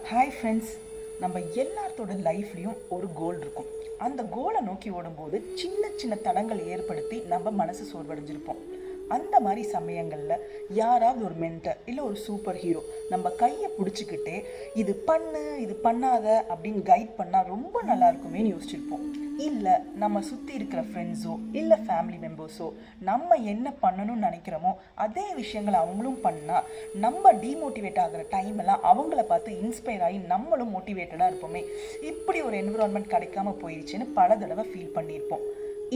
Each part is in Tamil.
ஹாய் ஃப்ரெண்ட்ஸ், நம்ம எல்லாத்தோட லைஃப்லேயும் ஒரு கோல் இருக்கும். அந்த கோலை நோக்கி ஓடும்போது சின்ன சின்ன தடங்கள் ஏற்படுத்தி நம்ம மனசு சோர்வடைஞ்சிருப்போம். அந்த மாதிரி சமயங்களில் யாராவது ஒரு மென்டர் இல்லை ஒரு சூப்பர் ஹீரோ நம்ம கையை பிடிச்சிக்கிட்டே இது பண்ணு இது பண்ணாத அப்படின்னு கைட் பண்ணால் ரொம்ப நல்லா இருக்குமேன்னு யோசிச்சிருப்போம். இல்லை நம்ம சுற்றி இருக்கிற ஃப்ரெண்ட்ஸோ இல்லை ஃபேமிலி மெம்பர்ஸோ நம்ம என்ன பண்ணணும்னு நினைக்கிறோமோ அதே விஷயங்களை அவங்களும் பண்ணால் நம்ம டீமோட்டிவேட் ஆகிற டைமெல்லாம் அவங்கள பார்த்து இன்ஸ்பயர் ஆகி நம்மளும் மோட்டிவேட்டடாக இருப்போமே. இப்படி ஒரு என்விரான்மெண்ட் கிடைக்காம போயிடுச்சுன்னு பல தடவை ஃபீல் பண்ணியிருப்போம்.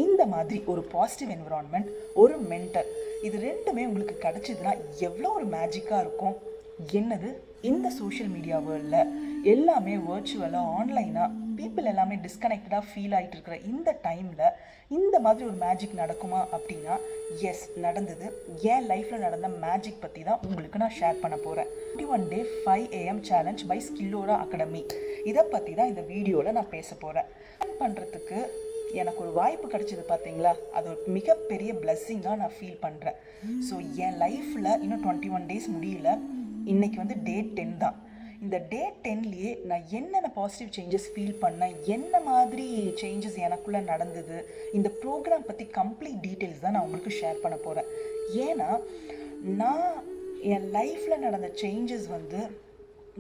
இந்த மாதிரி ஒரு பாசிட்டிவ் என்விரான்மெண்ட், ஒரு மென்டர், இது ரெண்டுமே உங்களுக்கு கிடைச்சதுன்னா எவ்வளோ ஒரு மேஜிக்காக இருக்கும். என்னது, இந்த சோஷியல் மீடியா வேர்ல்டில் எல்லாமே வர்ச்சுவலாக ஆன்லைனாக பீப்புள் எல்லாமே டிஸ்கனெக்டடாக ஃபீல் ஆகிட்டு இருக்கிற இந்த டைமில் இந்த மாதிரி ஒரு மேஜிக் நடக்குமா அப்படின்னா எஸ், நடந்தது. என் லைஃப்பில் நடந்த மேஜிக் பற்றி தான் உங்களுக்கு நான் ஷேர் பண்ண போகிறேன். 21 Day 5 AM challenge by Skillora academy, இதை பற்றி தான் இந்த வீடியோவில் நான் பேச போகிறேன். பண்ணுறதுக்கு எனக்கு ஒரு வாய்ப்பு கிடைச்சது பார்த்தீங்களா, அது ஒரு மிகப்பெரிய பிளஸ்ஸிங்காக நான் ஃபீல் பண்ணுறேன். ஸோ என் லைஃப்பில் இன்னும் 21 days முடியல. இன்றைக்கி வந்து டே 10 தான். இந்த டே 10லேயே நான் என்னென்ன பாசிட்டிவ் சேஞ்சஸ் ஃபீல் பண்ணேன், என்ன மாதிரி சேஞ்சஸ் எனக்குள்ளே நடந்தது, இந்த ப்ரோக்ராம் பற்றி கம்ப்ளீட் டீட்டெயில்ஸ் தான் நான் உங்களுக்கு ஷேர் பண்ண போகிறேன். ஏன்னா நான் என் லைஃப்பில் நடந்த சேஞ்சஸ் வந்து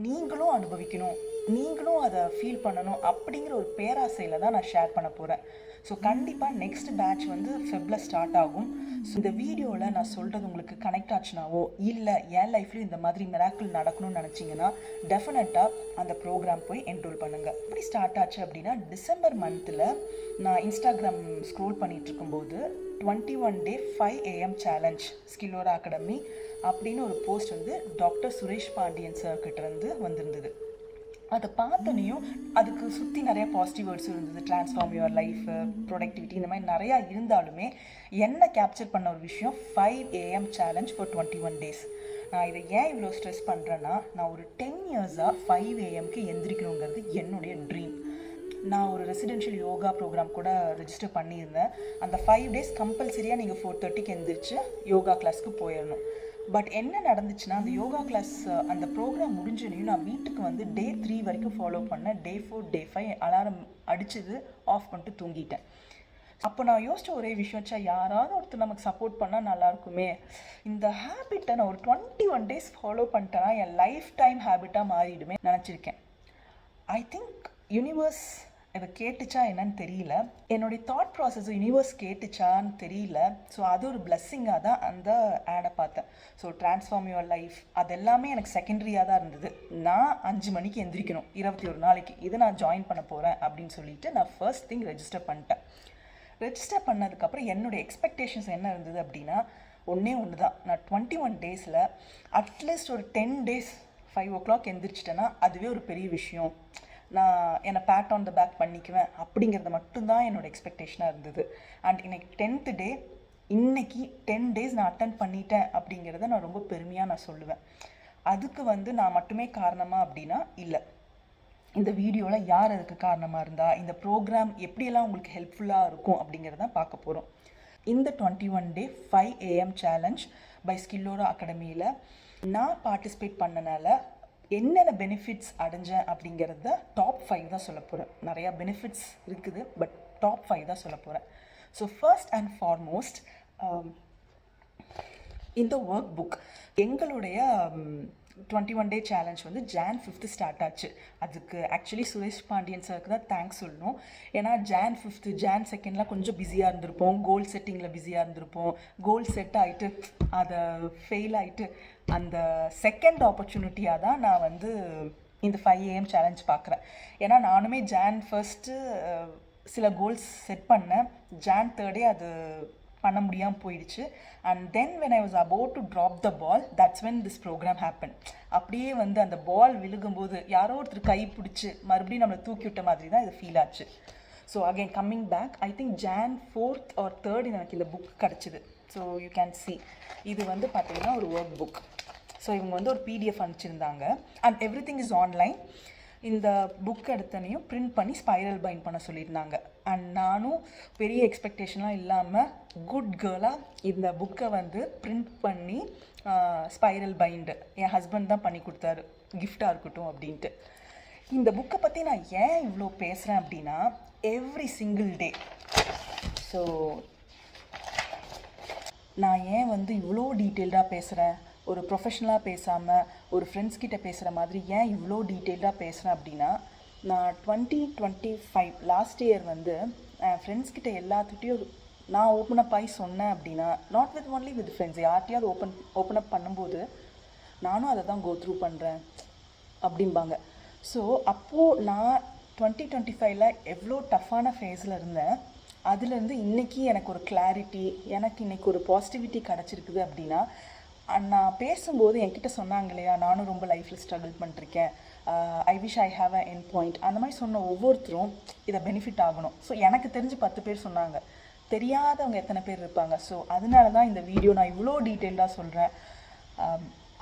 நீங்களும் அனுபவிக்கணும், நீங்களும் அதை ஃபீல் பண்ணணும் அப்படிங்கிற ஒரு பேராசையில் தான் நான் ஷேர் பண்ண போகிறேன். ஸோ கண்டிப்பாக நெக்ஸ்ட் பேட்ச் வந்து ஃபெப்ரில் ஸ்டார்ட் ஆகும். ஸோ இந்த வீடியோவில் நான் சொல்கிறது உங்களுக்கு கனெக்ட் ஆச்சுனாவோ இல்லை என் லைஃப்லையும் இந்த மாதிரி மிராக்கிள் நடக்கணும்னு நினச்சிங்கன்னா டெஃபினட்டாக அந்த ப்ரோக்ராம் போய் என்ரோல் பண்ணுங்கள். எப்படி ஸ்டார்ட் ஆச்சு அப்படின்னா, டிசம்பர் மந்தில் நான் இன்ஸ்டாகிராம் ஸ்க்ரோல் பண்ணிகிட்டு இருக்கும்போது 21 Day 5 AM சேலஞ்ச் ஸ்கில்லோரா அகாடமி அப்படின்னு ஒரு போஸ்ட் வந்து டாக்டர் சுரேஷ் பாண்டியன் சார்கிட்டேருந்து வந்திருந்தது. அதை பார்த்தோன்னையும் அதுக்கு சுற்றி நிறைய பாசிட்டிவ் வேர்ட்ஸ் இருந்தது. ட்ரான்ஸ்ஃபார்ம் யுவர் லைஃப், ப்ரொடக்டிவிட்டி, இந்த மாதிரி நிறையா இருந்தாலுமே என்ன கேப்சர் பண்ண ஒரு விஷயம் 5 AM சேலஞ்ச் ஃபார் 21 days. நான் இதை ஏன் இவ்வளோ ஸ்ட்ரெஸ் பண்ணுறேன்னா, நான் ஒரு 10 yearsஆக 5 AMக்கு எந்திரிக்கணுங்கிறது என்னுடைய ட்ரீம். நான் ஒரு ரெசிடென்ஷியல் யோகா ப்ரோக்ராம் கூட ரெஜிஸ்டர் பண்ணியிருந்தேன். அந்த 5 days கம்பல்சரியாக நீங்கள் 4:30க்கு எந்திரிச்சு யோகா கிளாஸ்க்கு போயிடணும். பட் என்ன நடந்துச்சுன்னா, அந்த யோகா கிளாஸ் அந்த ப்ரோக்ராம் முடிஞ்சோனையும் நான் வீட்டுக்கு வந்து டே 3 வரைக்கும் ஃபாலோ பண்ணேன். டே 4 டே 5 அலாரம் அடிச்சது ஆஃப் பண்ணிட்டு தூங்கிட்டேன். அப்போ நான் யோசிச்ச ஒரே விஷயம், யாராவது ஒருத்தர் நமக்கு சப்போர்ட் பண்ணால் நல்லாயிருக்குமே. இந்த ஹேபிட்டை நான் ஒரு 21 days ஃபாலோ பண்ணிட்டேன்னா என் லைஃப் டைம் ஹேபிட்டாக மாறிடுமே நினச்சிருக்கேன். ஐ திங்க் யூனிவர்ஸ் இதை கேட்டுச்சா என்னன்னு தெரியல, என்னுடைய தாட் ப்ராசஸ் யூனிவர்ஸ் கேட்டுச்சான்னு தெரியல. ஸோ அது ஒரு பிளஸ்ஸிங்காக தான் அந்த ஆடை பார்த்தேன். ஸோ ட்ரான்ஸ்ஃபார்ம் யுவர் லைஃப் அது எல்லாமே எனக்கு செகண்டரியாக தான் இருந்தது. நான் 5 மணிக்கு எந்திரிக்கணும் 21 நாளைக்கு, இதை நான் ஜாயின் பண்ண போகிறேன் அப்படின்னு சொல்லிட்டு நான் ஃபர்ஸ்ட் திங் ரெஜிஸ்டர் பண்ணிட்டேன். ரெஜிஸ்டர் பண்ணதுக்கப்புறம் என்னுடைய எக்ஸ்பெக்டேஷன்ஸ் என்ன இருந்தது அப்படின்னா, ஒன்று தான், நான் 21 daysல அட்லீஸ்ட் ஒரு 10 days 5 o'clock எந்திரிச்சிட்டேன்னா அதுவே ஒரு பெரிய விஷயம், நான் என்னை பேட் ஆன் த பேக் பண்ணிக்குவேன் அப்படிங்கிறது மட்டும்தான் என்னோடய எக்ஸ்பெக்டேஷனாக இருந்தது. அண்ட் இன்னைக்கு 10th day, இன்னைக்கு 10 days நான் அட்டன் பண்ணிட்டேன் அப்படிங்கிறத நான் ரொம்ப பெருமையாக நான் சொல்லுவேன். அதுக்கு வந்து நான் மட்டுமே காரணமாக அப்படின்னா இல்லை, இந்த வீடியோவில் யார் அதுக்கு காரணமாக இருந்தால், இந்த ப்ரோக்ராம் எப்படியெல்லாம் உங்களுக்கு ஹெல்ப்ஃபுல்லாக இருக்கும் அப்படிங்கிறதான் பார்க்க போகிறோம். இந்த 21 Day 5 AM சேலஞ்ச் பை ஸ்கில்லோரா அகாடமியில் நான் பார்ட்டிசிபேட் பண்ணனால என்னென்ன பெனிஃபிட்ஸ் அடைஞ்சேன் அப்படிங்கிறத டாப் 5 தான் சொல்ல போகிறேன். நிறையா பெனிஃபிட்ஸ் இருக்குது, பட் டாப் 5 தான் சொல்ல போகிறேன். ஸோ ஃபர்ஸ்ட் அண்ட் ஃபார்மோஸ்ட், இந்த ஒர்க் புக் எங்களுடைய 21 Day சேலஞ்ச் வந்து Jan 5th ஸ்டார்ட் ஆச்சு. அதுக்கு ஆக்சுவலி சுரேஷ் பாண்டியன் சாருக்கு தான் தேங்க்ஸ் சொல்லணும். ஏன்னா Jan 5th Jan 2nd கொஞ்சம் பிஸியாக இருந்திருப்போம், கோல் செட்டிங்கில் பிஸியாக இருந்திருப்போம். கோல் செட் ஆகிட்டு அதை ஃபெயில் ஆகிட்டு அந்த செகண்ட் ஆப்பர்ச்சுனிட்டியாக தான் நான் வந்து இந்த 5 AM சேலஞ்ச் பார்க்குறேன். ஏன்னா நானுமே Jan 1st சில கோல்ஸ் செட் பண்ணேன். Jan 3rd அது பண்ண முடியாமல் போயிடுச்சு. And then when I was about to drop the ball, that's when this program happen. அப்படியே வந்து அந்த பால் விழுகும்போது யாரோ ஒருத்தர் கை பிடிச்சி மறுபடியும் நம்மளை தூக்கி விட்ட மாதிரி தான் இது ஃபீல் ஆச்சு. So again coming back, I think Jan 4th or 3rd எனக்கு இந்த புக் கிடச்சிது. ஸோ யூ கேன் சி, இது வந்து பார்த்தீங்கன்னா ஒரு ஒர்க் புக். ஸோ இவங்க வந்து ஒரு PDF அனுப்பிச்சிருந்தாங்க. And everything is online. இந்த புக் எடுத்தனையும் பிரிண்ட் பண்ணி ஸ்பைரல் பைண்ட் பண்ண சொல்லியிருந்தாங்க. அண்ட் நானும் பெரிய எக்ஸ்பெக்டேஷன்லாம் இல்லாமல் குட் கேர்ளாக இந்த புக்கை வந்து பிரிண்ட் பண்ணி ஸ்பைரல் பைண்டு என் ஹஸ்பண்ட் தான் பண்ணி கொடுத்தாரு, கிஃப்டாக இருக்கட்டும் அப்படின்ட்டு. இந்த புக்கை பற்றி நான் ஏன் இவ்வளோ பேசுகிறேன் அப்படின்னா, எவ்ரி சிங்கிள் டே ஸோ நான் ஏன் வந்து இவ்வளோ டீட்டெயில்டாக பேசுகிறேன், ஒரு ப்ரொஃபஷ்னலாக பேசாமல் ஒரு ஃப்ரெண்ட்ஸ் கிட்ட பேசுகிற மாதிரி ஏன் இவ்வளோ டீட்டெயில்டாக பேசுகிறேன் அப்படின்னா, நான் 2025 லாஸ்ட் இயர் வந்து என் ஃப்ரெண்ட்ஸ் கிட்ட எல்லாத்துட்டையும் நான் ஓப்பன் அப் ஆகி சொன்னேன் அப்படின்னா, not with only with friends, யார்ட்டையாவது ஓப்பன் அப் பண்ணும்போது நானும் அதை தான் கோ த்ரூ பண்ணுறேன் அப்படிம்பாங்க. ஸோ அப்போது நான் 2025 எவ்வளோ டஃப்பான ஃபேஸில் இருந்தேன், அதுலேருந்து இன்றைக்கி எனக்கு ஒரு கிளாரிட்டி, எனக்கு இன்றைக்கி ஒரு பாசிட்டிவிட்டி கிடச்சிருக்குது அப்படின்னா, நான் பேசும்போது என்கிட்ட சொன்னாங்க இல்லையா, நானும் ரொம்ப லைஃப்பில் ஸ்ட்ரகிள் பண்ணிருக்கேன், I wish I have a end point, அந்த மாதிரி சொன்ன ஒவ்வொருத்தரும் இதை பெனிஃபிட் ஆகணும். ஸோ எனக்கு தெரிஞ்சு 10 பேர் சொன்னாங்க, தெரியாதவங்க எத்தனை பேர் இருப்பாங்க. ஸோ அதனால தான் இந்த வீடியோ நான் இவ்வளோ டீட்டெயில்டாக சொல்கிறேன்.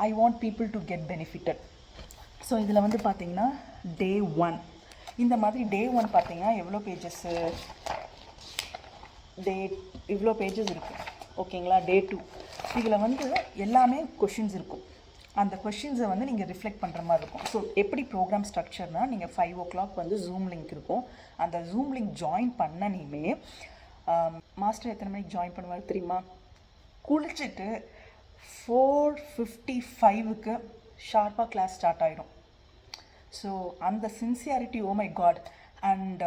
I want people to get benefited. So இதில் வந்து பார்த்தீங்கன்னா டே 1 இந்த மாதிரி டே 1 பார்த்தீங்கன்னா எவ்வளோ பேஜஸ்ஸு, இவ்வளோ பேஜஸ் இருக்குது ஓகேங்களா. டே 2 இதில் வந்து எல்லாமே கொஷின்ஸ் இருக்கும். அந்த கொஷின்ஸை வந்து நீங்கள் ரிஃப்ளெக்ட் பண்ணுற மாதிரி இருக்கும். ஸோ எப்படி ப்ரோக்ராம் ஸ்ட்ரக்சர்னால், நீங்கள் 5 o'clock வந்து ஜூம் லிங்க் இருக்கும். அந்த ஜூம் லிங்க் ஜாயின் பண்ணனையுமே மாஸ்டர் எத்தனை மணிக்கு ஜாயின் பண்ணுவார் தெரியுமா, குளிச்சுட்டு 4:55க்கு ஷார்ப்பாக கிளாஸ் ஸ்டார்ட் ஆகிடும். ஸோ அந்த sincerity, oh my God. And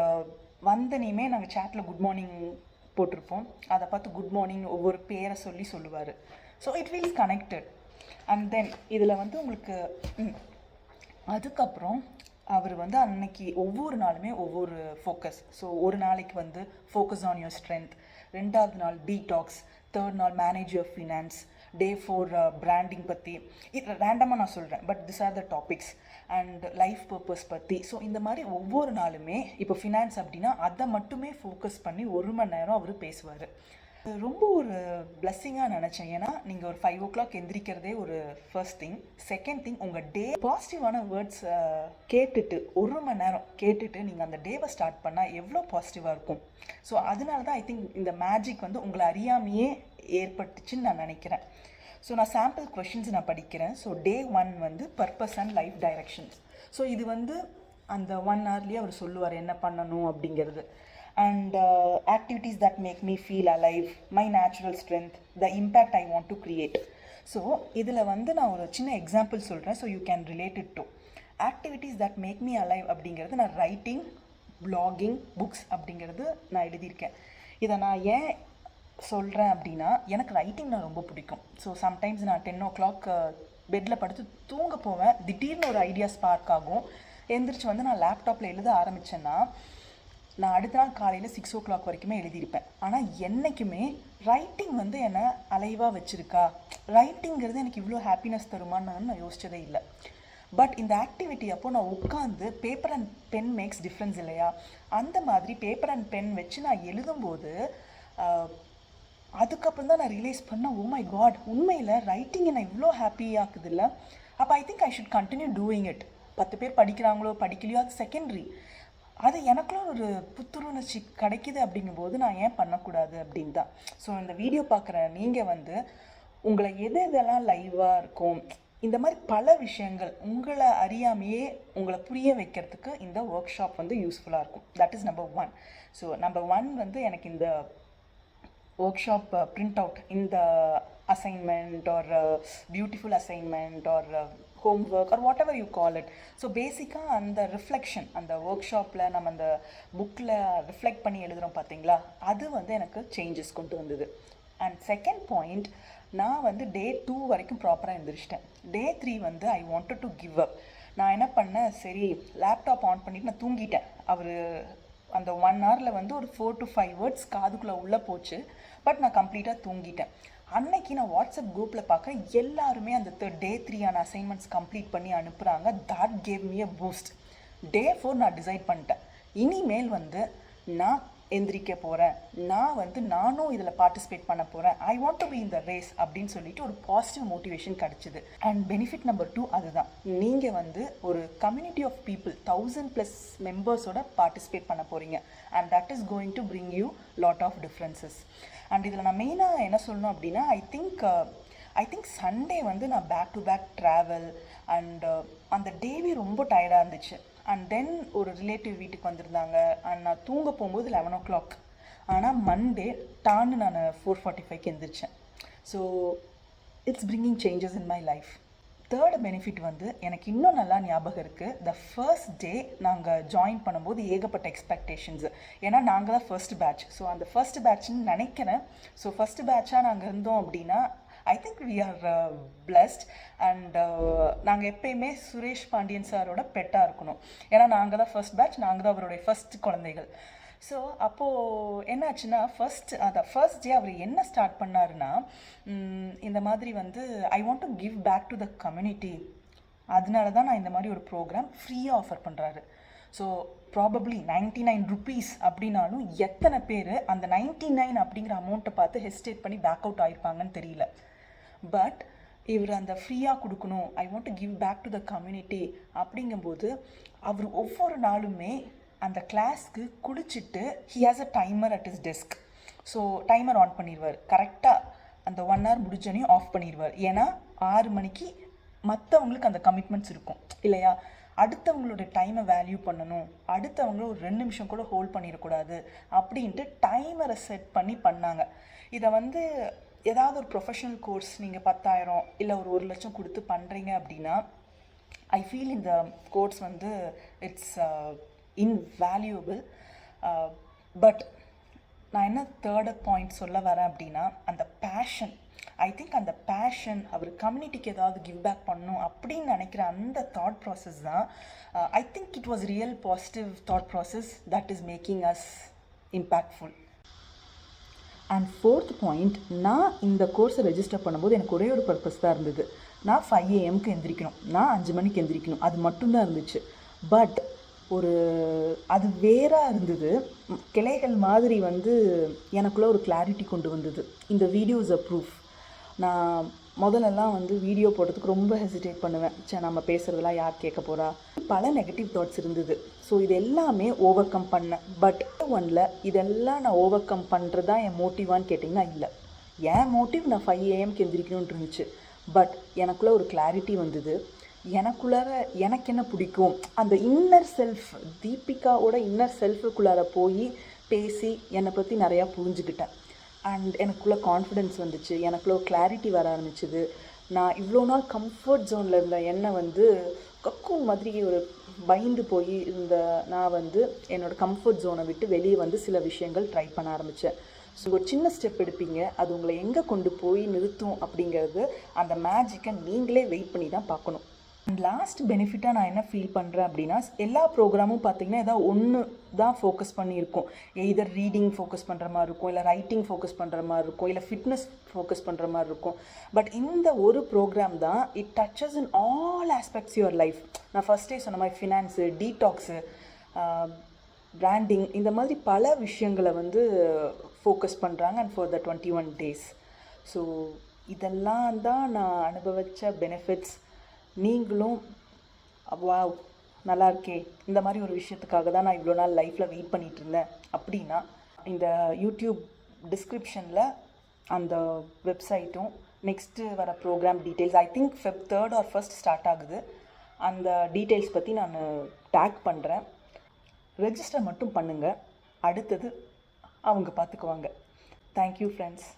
வந்தனையுமே நாங்கள் சேட்டில் குட் மார்னிங் போட்டிருப்போம், அதை பார்த்து குட் மார்னிங் ஒவ்வொரு பேரை சொல்லுவார். So it feels connected. And then இதில் வந்து உங்களுக்கு அதுக்கப்புறம் அவர் வந்து அன்னைக்கு ஒவ்வொரு நாளுமே ஒவ்வொரு ஃபோக்கஸ். ஸோ ஒரு நாளைக்கு வந்து ஃபோக்கஸ் ஆன் யுவர் ஸ்ட்ரென்த், 2வது நாள் டீடாக்ஸ், 3rd நாள் manage your finance, day 4 branding பற்றி. இது ரேண்டமாக நான் சொல்கிறேன், but this R the topics. And life purpose பற்றி. ஸோ இந்த மாதிரி ஒவ்வொரு நாளுமே இப்போ ஃபினான்ஸ் அப்படின்னா அதை மட்டுமே ஃபோக்கஸ் பண்ணி 1 மணி நேரம் அவர் பேசுவார். ரொம்ப ஒரு பிளெஸ்ஸிங்காக நினச்சேன். ஏன்னா நீங்கள் ஒரு 5 o'clock எந்திரிக்கிறதே ஒரு ஃபர்ஸ்ட் திங். செகண்ட் திங், உங்கள் டே பாசிட்டிவான வேர்ட்ஸ் கேட்டுட்டு 1 மணி நேரம் கேட்டுட்டு நீங்கள் அந்த டேவை ஸ்டார்ட் பண்ணால் எவ்வளோ பாசிட்டிவாக இருக்கும். ஸோ அதனால தான் ஐ திங்க் இந்த மேஜிக் வந்து உங்களை அறியாமையே ஏற்பட்டுச்சுன்னு நான் நினைக்கிறேன். ஸோ நான் சாம்பிள் கொஷின்ஸ் நான் படிக்கிறேன். ஸோ டே 1 வந்து purpose and life directions. So இது வந்து அந்த 1 hourலேயே அவர் சொல்லுவார் என்ன பண்ணணும் அப்படிங்கிறது. And activities that make me feel alive, my natural strength, the impact I want to create. So இதில் வந்து நான் ஒரு சின்ன எக்ஸாம்பிள் சொல்கிறேன். So you can relate it to activities that make me alive அப்படிங்கிறது நான் ரைட்டிங், பிளாகிங், புக்ஸ் அப்படிங்கிறது நான் எழுதியிருக்கேன். இதை நான் ஏன் சொல்கிறேன் அப்படின்னா, எனக்கு ரைட்டிங் நான் ரொம்ப பிடிக்கும். ஸோ சம்டைம்ஸ் நான் 10 o'clock பெட்டில் படுத்து தூங்க போவேன், திடீர்னு ஒரு ஐடியா ஸ்பார்க் ஆகும். எந்திரிச்சு வந்து நான் லேப்டாப்பில் எழுத ஆரம்பித்தேன்னா நான் அடுத்த நாள் காலையில் 6 o'clock வரைக்குமே எழுதியிருப்பேன். ஆனால் என்றைக்குமே ரைட்டிங் வந்து என்னை அலைவாக வச்சுருக்கா, ரைட்டிங்கிறது எனக்கு இவ்வளோ ஹாப்பினஸ் தருமான்னு நான் யோசிச்சதே இல்லை. பட் இந்த ஆக்டிவிட்டி அப்போது நான் உட்காந்து paper and pen makes difference இல்லையா, அந்த மாதிரி பேப்பர் அண்ட் பென் வச்சு நான் எழுதும்போது அதுக்கப்புறம் தான் நான் ரியலைஸ் பண்ணேன், ஓ மை காட், உண்மையில் ரைட்டிங் என்னை இவ்வளோ ஹாப்பியாக்குது இல்லை. அப்போ I think I should continue doing it. 10 பேர் படிக்கிறாங்களோ படிக்கலையோ அது செகண்டரி. அது எனக்குள்ள ஒரு புத்துணர்ச்சி கிடைக்கிது அப்படிங்கும்போது நான் ஏன் பண்ணக்கூடாது அப்படின்னு தான். ஸோ இந்த வீடியோ பார்க்குற நீங்கள் வந்து உங்களை எதெல்லாம் லைவாக இருக்கும், இந்த மாதிரி பல விஷயங்கள் உங்களை அறியாமையே உங்களை புரிய வைக்கிறதுக்கு இந்த ஒர்க் ஷாப் வந்து யூஸ்ஃபுல்லாக இருக்கும். That is number 1. So number 1 வந்து எனக்கு இந்த ஒர்க் ஷாப் பிரிண்ட் அவுட், இந்த assignment or beautiful assignment or homework or whatever you call it. So பேசிக்காக அந்த ரிஃப்ளெக்ஷன், அந்த ஒர்க் ஷாப்பில் நம்ம அந்த புக்கில் ரிஃப்ளெக்ட் பண்ணி எழுதுகிறோம் பார்த்தீங்களா, அது வந்து எனக்கு சேஞ்சஸ் கொண்டு வந்தது. அண்ட் செகண்ட் பாயிண்ட், நான் வந்து டே 2 வரைக்கும் ப்ராப்பராக எழுந்திரிச்சிட்டேன். டே 3 வந்து I wanted to give up. நான் என்ன பண்ணேன், சரி லேப்டாப் ஆன் பண்ணிவிட்டு நான் தூங்கிட்டேன். அவர் அந்த 1 hourல வந்து ஒரு 4 to 5 words காதுக்குள்ளே உள்ளே போச்சு. பட் நான் கம்ப்ளீட்டாக தூங்கிட்டேன். அன்னைக்கு நான் வாட்ஸ்அப் குரூப்பில் பார்க்க எல்லாருமே அந்த டே 3 அசைன்மெண்ட்ஸ் கம்ப்ளீட் பண்ணி அனுப்புகிறாங்க. That gave me a boost. Day 4 நான் டிசைட் பண்ணிட்டேன், இனிமேல் வந்து நான் எந்திரிக்க போகிறேன், நானும் இதில் பார்ட்டிசிபேட் பண்ண போகிறேன், I want to be in the race அப்படின்னு சொல்லிட்டு ஒரு பாசிட்டிவ் மோட்டிவேஷன் கிடச்சிது. அண்ட் பெனிஃபிட் நம்பர் 2 அதுதான். நீங்கள் ஒரு கம்யூனிட்டி ஆஃப் பீப்புள் 1000+ மெம்பர்ஸோட பார்ட்டிசிபேட் பண்ண போகிறீங்க. And that is going to bring you lot of differences. And இதில் நான் மெயினாக என்ன சொல்லணும் அப்படின்னா, ஐ திங்க் சண்டே நான் back to back travel and அந்த டேவே ரொம்ப டயர்டாக இருந்துச்சு. அண்ட் தென் ஒரு ரிலேட்டிவ் வீட்டுக்கு வந்திருந்தாங்க. அண்ட் நான் தூங்க போகும்போது 11 o'clock. ஆனால் மண்டே டான்னு நான் 4:45 எந்திரிச்சேன். So it's bringing changes in my life. Third benefit எனக்கு இன்னும் நல்லா ஞாபகம் இருக்குது. த ஃபர்ஸ்ட் டே நாங்கள் ஜாயின் பண்ணும்போது ஏகப்பட்ட எக்ஸ்பெக்டேஷன்ஸு. ஏன்னா நாங்கள் தான் ஃபர்ஸ்ட் பேட்ச். ஸோ அந்த ஃபர்ஸ்ட் பேட்ச்னு நினைக்கிறேன். ஸோ ஃபர்ஸ்ட் பேட்சாக நாங்கள் இருந்தோம் அப்படின்னா I think we are blessed. அண்ட் நாங்கள் எப்பயுமே சுரேஷ் பாண்டியன் சாரோட பெட்டாக இருக்கணும். ஏன்னா நாங்கள் தான் ஃபர்ஸ்ட் பேட்ச், நாங்கள் தான் அவருடைய ஃபர்ஸ்ட் குழந்தைகள். ஸோ அப்போது என்னாச்சுன்னா ஃபர்ஸ்ட் டே அவர் என்ன ஸ்டார்ட் பண்ணாருன்னா, இந்த மாதிரி I want to give back to the community, அதனால தான் நான் இந்த மாதிரி ஒரு ப்ரோக்ராம் ஃப்ரீயாக ஆஃபர் பண்ணுறாரு. ஸோ ப்ராபப்ளி 99 rupees அப்படின்னாலும் எத்தனை பேர் அந்த 99 அப்படிங்கிற அமௌண்ட்டை பார்த்து ஹெசிடேட் பண்ணி பேக் அவுட் ஆகிருப்பாங்கன்னு தெரியல. பட் இவர் அந்த ஃப்ரீயாக கொடுக்கணும், I want to give back to the community அப்படிங்கும்போது அவர் ஒவ்வொரு நாளுமே அந்த கிளாஸ்க்கு குடிச்சிட்டு he has a timer at his desk. So timer on பண்ணிடுவார். கரெக்டாக அந்த 1 hour முடிஞ்சோனையும் ஆஃப் பண்ணிடுவார். ஏன்னா 6 மணிக்கு மற்றவங்களுக்கு அந்த கமிட்மெண்ட்ஸ் இருக்கும் இல்லையா. அடுத்தவங்களோட டைமை வேல்யூ பண்ணணும், அடுத்தவங்கள ஒரு 2 நிமிஷம் கூட ஹோல்ட் பண்ணிடக்கூடாது அப்படின்ட்டு டைமரை செட் பண்ணாங்க. இதை ஏதாவது ஒரு ப்ரொஃபஷனல் கோர்ஸ் நீங்கள் 10,000 இல்லை ஒரு 1 லட்சம் கொடுத்து பண்ணுறீங்க அப்படின்னா ஐ ஃபீல் இந்த கோர்ஸ் இட்ஸ் இன்வேல்யூபிள். பட் நான் என்ன தேர்ட் பாயிண்ட் சொல்ல வரேன் அப்படின்னா, அந்த பேஷன். ஐ திங்க் அந்த பேஷன், அவர் கம்யூனிட்டிக்கு ஏதாவது கிவ் பேக் பண்ணணும் அப்படின்னு நினைக்கிற அந்த தாட் ப்ராசஸ் தான் I think it was real positive thought process that is making as impactful. And fourth point, நான் இந்த கோர்ஸை ரெஜிஸ்டர் பண்ணும்போது எனக்கு ஒரே ஒரு பர்பஸ் தான் இருந்தது. நான் 5 AM எந்திரிக்கணும், நான் 5 மணிக்கு எந்திரிக்கணும், அது மட்டும்தான் இருந்துச்சு. பட் அது வேறாக இருந்தது. கிளைகள் மாதிரி எனக்குள்ளே ஒரு கிளாரிட்டி கொண்டு வந்தது. இந்த வீடியோ இஸ் அ ப்ரூஃப். நான் முதல்லலாம் வீடியோ போடுறதுக்கு ரொம்ப ஹெசிடேட் பண்ணுவேன். நம்ம பேசுகிறதெல்லாம் யார் கேட்க போகிறா, பல நெகட்டிவ் தாட்ஸ் இருந்தது. ஸோ இது எல்லாமே ஓவர் கம் பண்ணேன். பட் இதெல்லாம் நான் ஓவர் கம் பண்ணுறது தான் என் மோட்டிவான்னு கேட்டிங்கன்னா இல்லை. என் மோட்டிவ் நான் 5 AM எந்திரிக்கணும்னு இருந்துச்சு. பட் எனக்குள்ளே ஒரு கிளாரிட்டி வந்தது. எனக்குள்ளார எனக்கு என்ன பிடிக்கும், அந்த இன்னர் செல்ஃப், தீபிகாவோட இன்னர் செல்ஃபுக்குள்ளார போய் பேசி என்னை பற்றி நிறையா புரிஞ்சுக்கிட்டேன். அண்ட் எனக்குள்ளே கான்ஃபிடென்ஸ் வந்துச்சு, எனக்குள்ள ஒரு கிளாரிட்டி வர ஆரம்பிச்சிது. நான் இவ்வளோ நாள் கம்ஃபர்ட் ஜோனில் இருந்த என்னை கக்கும் மாதிரி ஒரு பயந்து போய் இருந்த நான் என்னோடய கம்ஃபர்ட் ஜோனை விட்டு வெளியே சில விஷயங்கள் ட்ரை பண்ண ஆரம்பித்தேன். ஸோ ஒரு சின்ன ஸ்டெப் எடுப்பீங்க, அது உங்களை எங்கே கொண்டு போய் நிறுத்தும் அப்படிங்கிறது, அந்த மேஜிக்கை நீங்களே வெயிட் பண்ணி தான் பார்க்கணும். அண்ட் லாஸ்ட் பெனிஃபிட்டாக நான் என்ன ஃபீல் பண்ணுறேன் அப்படின்னா, எல்லா ப்ரோக்ராமும் பார்த்திங்கன்னா ஏதாவது ஒன்று தான் ஃபோக்கஸ் பண்ணியிருக்கோம். எய்தர் ரீடிங் ஃபோக்கஸ் பண்ணுற மாதிரி இருக்கும், இல்லை ரைட்டிங் ஃபோக்கஸ் பண்ணுற மாதிரி இருக்கும், இல்லை ஃபிட்னஸ் ஃபோக்கஸ் பண்ணுற மாதிரி இருக்கும். பட் இந்த ஒரு ப்ரோக்ராம் தான் it duchess in all aspects your life. நான் ஃபஸ்ட்டே சொன்ன மாதிரி ஃபினான்ஸு, டீடாக்ஸு, பிராண்டிங், இந்த மாதிரி பல விஷயங்களை ஃபோக்கஸ் பண்ணுறாங்க. And for the 21 days. So இதெல்லாம் தான் நான் அனுபவித்த பெனிஃபிட்ஸ். நீங்களும் வாவ் நல்லா இருக்கே, இந்த மாதிரி ஒரு விஷயத்துக்காக தான் நான் இவ்வளோ நாள் லைஃப்பில் வெயிட் பண்ணிகிட்டு இருந்தேன் அப்படின்னா, இந்த யூடியூப் டிஸ்கிரிப்ஷனில் அந்த வெப்சைட்டும் நெக்ஸ்ட்டு வர program details, I think Feb 3rd or 1st start ஆகுது, அந்த டீட்டெயில்ஸ் பற்றி நான் டேக் பண்ணுறேன். ரெஜிஸ்டர் மட்டும் பண்ணுங்கள், அடுத்தது அவங்க பார்த்துக்குவாங்க. Thank you friends.